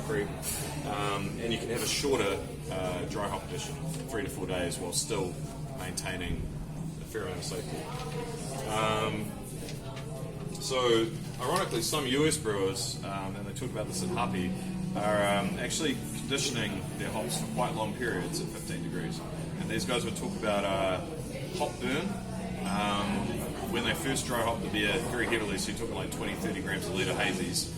creep, and you can have a shorter dry hop edition, 3 to 4 days, while still maintaining a fair amount of safety. So, ironically, some US brewers, and they talk about this at Happy, are actually conditioning their hops for quite long periods at 15 degrees. And these guys would talk about hop burn. When they first dry hop the beer very heavily, so you're talking like 20-30 grams a litre hazies,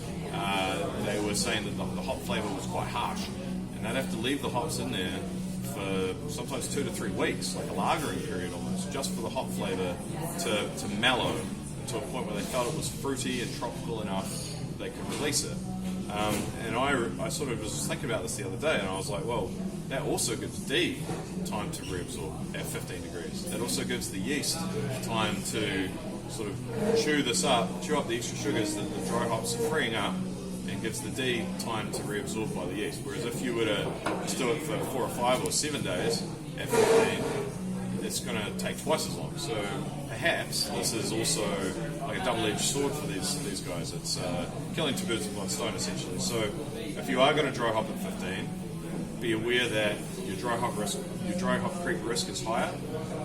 they were saying that the hop flavour was quite harsh. And they'd have to leave the hops in there for sometimes 2 to 3 weeks, like a lagering period almost, just for the hop flavour to mellow to a point where they felt it was fruity and tropical enough they could release it. And I sort of was thinking about this the other day, and I was like, well, that also gives D time to reabsorb at 15 degrees. It also gives the yeast time to sort of chew up the extra sugars that the dry hops are freeing up, and gives the D time to reabsorb by the yeast. Whereas if you were to just do it for 4 or 5 or 7 days at 15, it's going to take twice as long. So perhaps this is also like a double-edged sword for these guys. It's killing two birds with one stone, essentially. So if you are going to dry hop at 15, be aware that your dry hop creep risk is higher.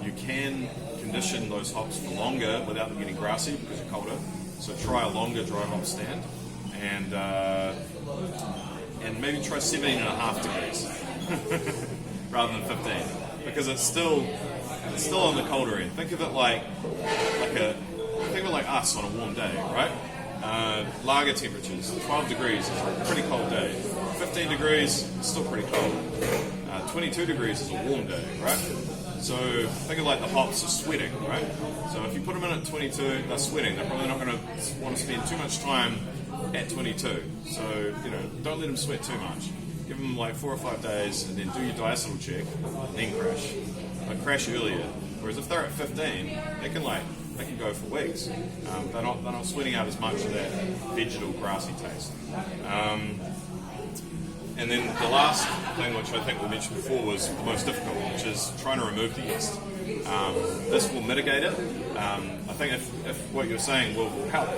You can condition those hops for longer without them getting grassy because you're colder. So try a longer dry hop stand, and maybe try 17.5 degrees rather than 15, because it's still on the colder end. Think of it like us on a warm day, right? Lager temperatures, 12 degrees is a pretty cold day. 15 degrees, still pretty cold. 22 degrees is a warm day, right? So think of like the hops are sweating, right? So if you put them in at 22, they're sweating. They're probably not going to want to spend too much time at 22. So, don't let them sweat too much. Give them like 4 or 5 days, and then do your diacetyl check, and then crash. But crash earlier. Whereas if they're at 15, they can go for weeks. They're not sweating out as much of that vegetal grassy taste. And then the last thing, which I think we mentioned before, was the most difficult, which is trying to remove the yeast. This will mitigate it. I think if what you're saying will help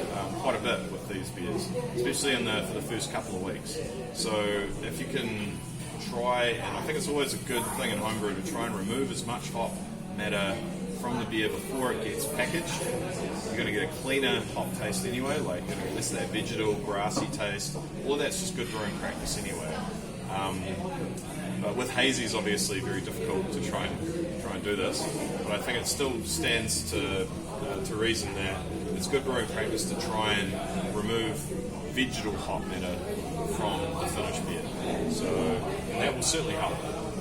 quite a bit with these beers, especially for the first couple of weeks. So if you can try, and I think it's always a good thing in homebrew to try and remove as much hop matter from the beer before it gets packaged. You're going to get a cleaner hop taste anyway, like less of that vegetal, grassy taste. All of that's just good brewing practice anyway. But with hazies, obviously, very difficult to try and do this. But I think it still stands to reason that it's good brewing practice to try and remove vegetal hop matter from the finished beer. So that will certainly help.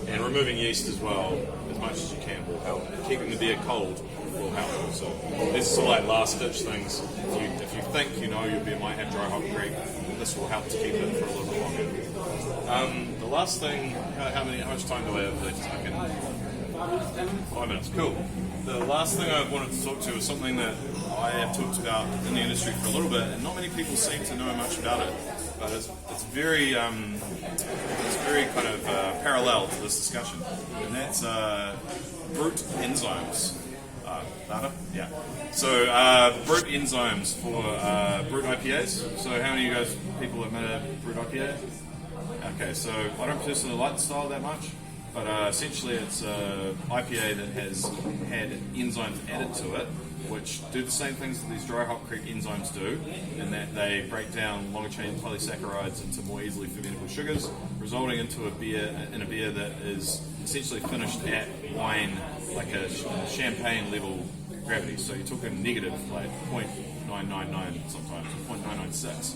And removing yeast as well, as much as you can, will help. Keeping the beer cold will help also. These are sort of like last-ditch things. If you think your beer might have dry hop creep, this will help to keep it for a little bit longer. The last thing, how much time do I have left? I can 5 minutes. Cool. The last thing I wanted to talk to is something that I have talked about in the industry for a little bit, and not many people seem to know much about it. But it's very kind of parallel to this discussion, and that's Brut enzymes. Data? Yeah. So Brut enzymes for Brut IPAs. So how many of you guys people have made a Brut IPA? Okay, so I don't personally like the style that much, but essentially it's an IPA that has had enzymes added to it, which do the same things that these dry hop creep enzymes do, in that they break down longer chain polysaccharides into more easily fermentable sugars, resulting into a beer that is essentially finished at wine, like a champagne level gravity. So you're talking negative, like 0.999 sometimes, 0.996.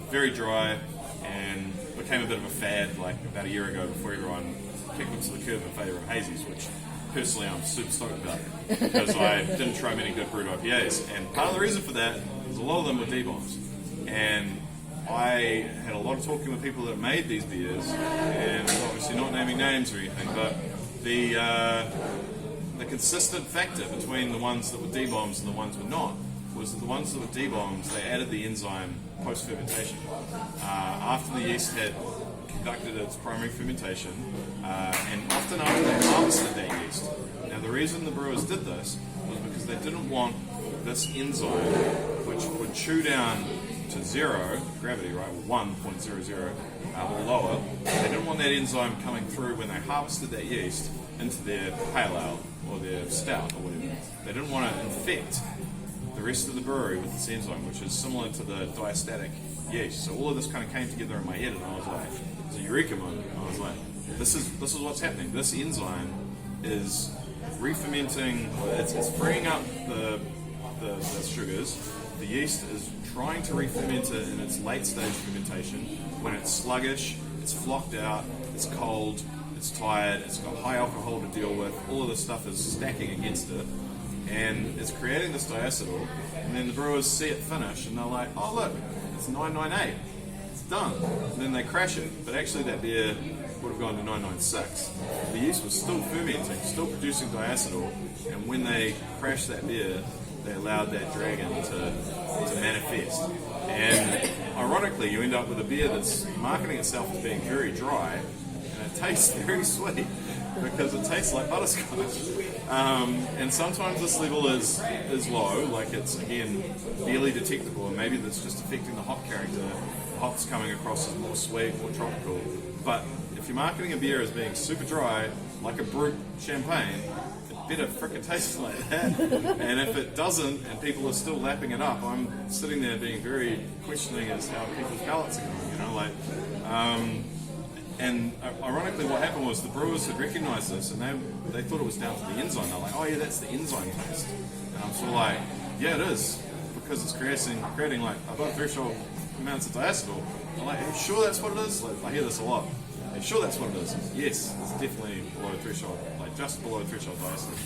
Very dry, and became a bit of a fad like about a year ago before everyone kicked into the curb in favour of hazies, which personally I'm super stoked about because I didn't try many good brewed IPAs, and part of the reason for that is a lot of them were D-bombs, and I had a lot of talking with people that made these beers, and obviously not naming names or anything, but the consistent factor between the ones that were D-bombs and the ones that were not was that the ones that were D-bombs, they added the enzyme post-fermentation. After the yeast had conducted its primary fermentation, and often after they harvested that yeast. Now the reason the brewers did this was because they didn't want this enzyme, which would chew down to zero gravity, right, 1.00 or lower. They didn't want that enzyme coming through when they harvested that yeast into their pale ale or their stout or whatever. They didn't want to infect the rest of the brewery with this enzyme, which is similar to the diacetyl yeast. So all of this kind of came together in my head, and I was like, it's a eureka moment. I was like, this is what's happening. This enzyme is re-fermenting, it's freeing up the sugars. The yeast is trying to re-ferment it in its late stage fermentation when it's sluggish, it's flocked out, it's cold, it's tired, it's got high alcohol to deal with. All of this stuff is stacking against it, and it's creating this diacetyl. And then the brewers see it finish, and they're like, "Oh look, it's 998, it's done." And then they crash it, but actually that beer would have gone to 996. The yeast was still fermenting, still producing diacetyl, and when they crashed that beer, they allowed that dragon to manifest. And ironically, you end up with a beer that's marketing itself as being very dry, and it tastes very sweet because it tastes like butterscotch. And sometimes this level is low, like it's, again, barely detectable, and maybe that's just affecting the hop character. The hop's coming across as more sweet, more tropical. But if you're marketing a beer as being super dry, like a Brut champagne, better frickin' taste like that. And if it doesn't, and people are still lapping it up, I'm sitting there being very questioning as how people's palates are going, you know, like. And ironically, what happened was the brewers had recognised this, and they thought it was down to the enzyme. They're like, "Oh yeah, that's the enzyme taste." And I'm sort of like, "Yeah, it is, because it's creating like above threshold amounts of diacetyl." I'm like, "Are you sure that's what it is?" Like, I hear this a lot. Are you sure that's what it is? Yes, it's definitely below threshold, like just below threshold diacetyl.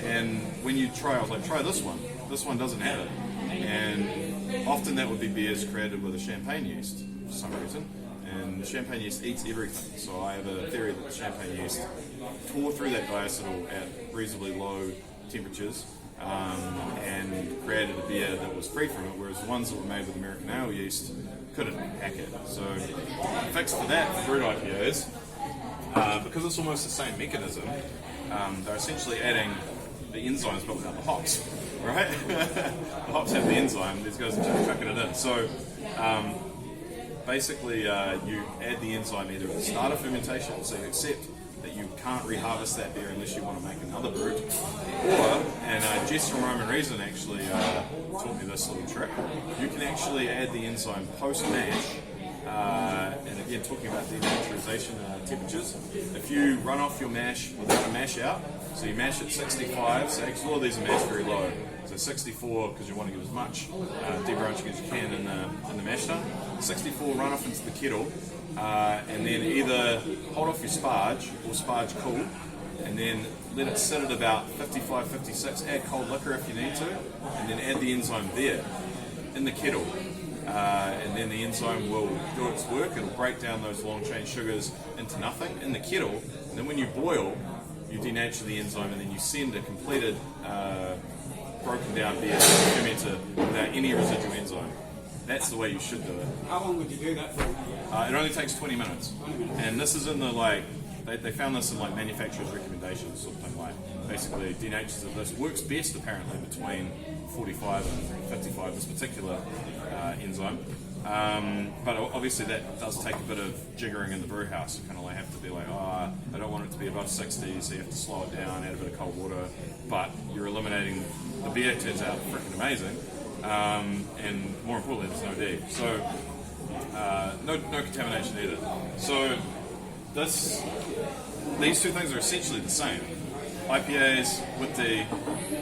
And when you try, I was like, try this one. This one doesn't have it. And often that would be beers created with a champagne yeast for some reason. And the champagne yeast eats everything. So I have a theory that the champagne yeast tore through that diacetyl at reasonably low temperatures and created a beer that was free from it, whereas the ones that were made with American ale yeast couldn't hack it. So the fix for that for Brut IPAs, because it's almost the same mechanism, they're essentially adding the enzymes but without the hops, right? The hops have the enzyme, these guys are just chucking it in. So basically you add the enzyme either at the start of fermentation, so you accept that you can't reharvest that beer unless you want to make another brew, or, and Jess from Rome and Reason actually taught me this little trick, you can actually add the enzyme post-mash, and again talking about denaturization temperatures, if you run off your mash without a mash out, so you mash at 65, so actually all of these are mashed very low, so 64 because you want to give as much debranching as you can in the mash tun, 64 run off into the kettle, and then either hold off your sparge or sparge cool, and then let it sit at about 55, 56, add cold liquor if you need to, and then add the enzyme there in the kettle. And then the enzyme will do its work, it'll break down those long chain sugars into nothing in the kettle, and then when you boil, you denature the enzyme and then you send a completed broken down beer to the fermenter without any residual enzyme. That's the way you should do it. How long would you do that for? It only takes 20 minutes. 20 minutes. And this is in the, like, they found this in like manufacturers' recommendations, something like basically denatures of this. Works best apparently between 45 and 55, this particular enzyme. But obviously that does take a bit of jiggering in the brew house. You kind of like have to be like, I don't want it to be above 60, so you have to slow it down, add a bit of cold water. But you're eliminating, the beer turns out freaking amazing. And more importantly, there's no D. So no contamination either. So these two things are essentially the same. IPAs with the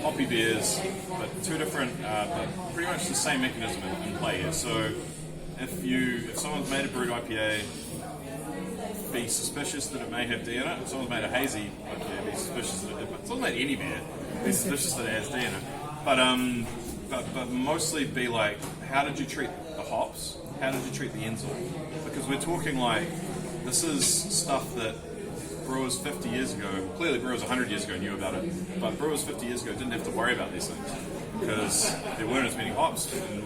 hoppy beers, but two different, but pretty much the same mechanism in play here. So if someone's made a brewed IPA, be suspicious that it may have D in it. If someone's made a hazy IPA, be suspicious that if someone's made any beer, be suspicious that it has D in it. But mostly be like, how did you treat the hops? How did you treat the enzyme? Because we're talking like, this is stuff that brewers 50 years ago, clearly brewers 100 years ago knew about it, but brewers 50 years ago didn't have to worry about these things because there weren't as many hops in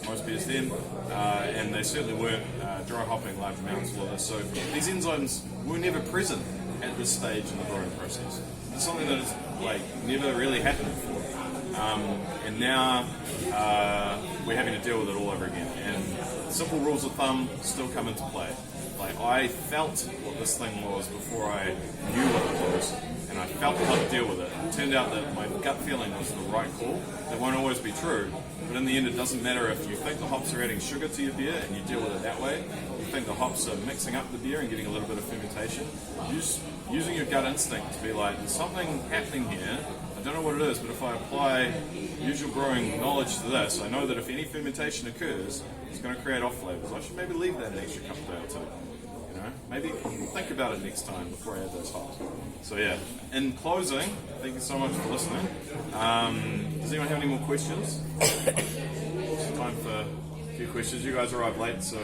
most beers then, and they certainly weren't dry hopping large amounts of this. So these enzymes were never present at this stage in the brewing process. It's something that has like never really happened before. and now we're having to deal with it all over again. And simple rules of thumb still come into play. Like, I felt what this thing was before I knew what it was, and I felt how to deal with it. It turned out that my gut feeling was the right call. That won't always be true, but in the end it doesn't matter if you think the hops are adding sugar to your beer and you deal with it that way. You think the hops are mixing up the beer and getting a little bit of fermentation. Using your gut instinct to be like, there's something happening here, I don't know what it is, but if I apply usual brewing knowledge to this, I know that if any fermentation occurs, it's going to create off flavors. I should maybe leave that an extra couple day or two. Maybe think about it next time before I add those hops. So yeah, in closing, thank you so much for listening. Does anyone have any more questions? It's time for a few questions. You guys arrived late, so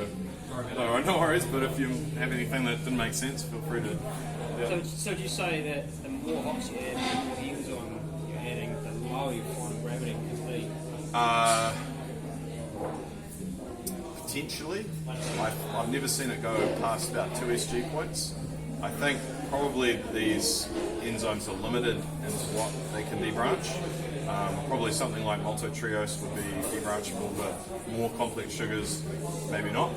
no worries, but if you have anything that didn't make sense, feel free to... Yeah. So do you say that the more hops you add, the more enzyme you're adding, the lower your final gravity can be? Potentially. I've never seen it go past about 2 SG points. I think probably these enzymes are limited into what they can debranch. Probably something like maltotriose would be debranchable, but more complex sugars, maybe not.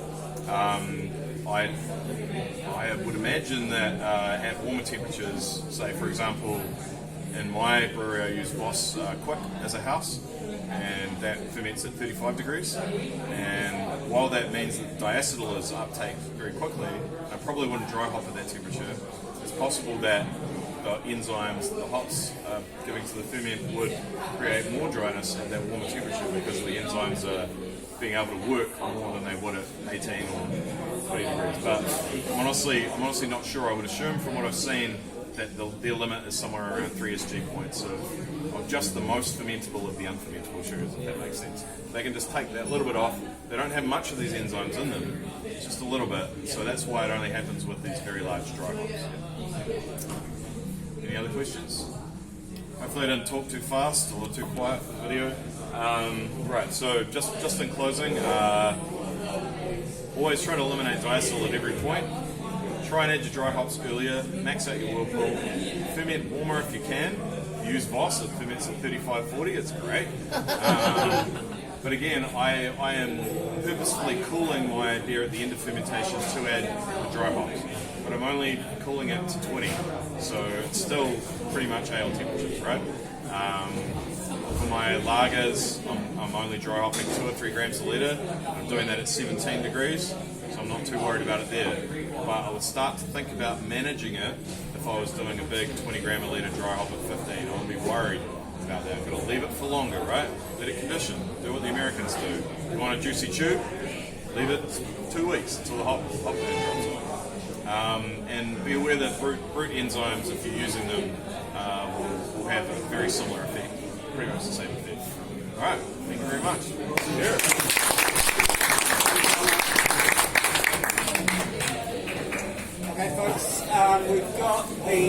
I would imagine that at warmer temperatures, say for example, in my brewery I use Voss Quick as a house, and that ferments at 35 degrees. And while that means that diacetyl is uptake very quickly, I probably wouldn't dry hop at that temperature. It's possible that the enzymes the hops are giving to the ferment would create more dryness at that warmer temperature because the enzymes are being able to work more than they would at 18 or 20 degrees. But I'm honestly not sure. I would assume from what I've seen that their limit is somewhere around 3 SG points of just the most fermentable of the unfermentable sugars, if that makes sense. They can just take that little bit off. They don't have much of these enzymes in them, just a little bit. So that's why it only happens with these very large dry hops. Any other questions? Hopefully I didn't talk too fast or too quiet for the video. Right, so just in closing, always try to eliminate diacetyl at every point. Try and add your dry hops earlier, max out your whirlpool, ferment warmer if you can. Use Voss, it ferments at 35-40, it's great. But again, I am purposefully cooling my beer at the end of fermentation to add the dry hops. But I'm only cooling it to 20, so it's still pretty much ale temperatures, right? For my lagers, I'm only dry hopping 2 or 3 grams a litre. I'm doing that at 17 degrees, so I'm not too worried about it there. But I would start to think about managing it if I was doing a big 20 gram a litre dry hop at 15. I would be worried about that. I've got to leave it for longer, right? Let it condition. Do what the Americans do. You want a juicy tube? Leave it 2 weeks until the hop burn drops off. And be aware that brut enzymes, if you're using them, will have a very similar effect. Pretty much the same effect. Alright, thank you very much. Okay folks, we've got the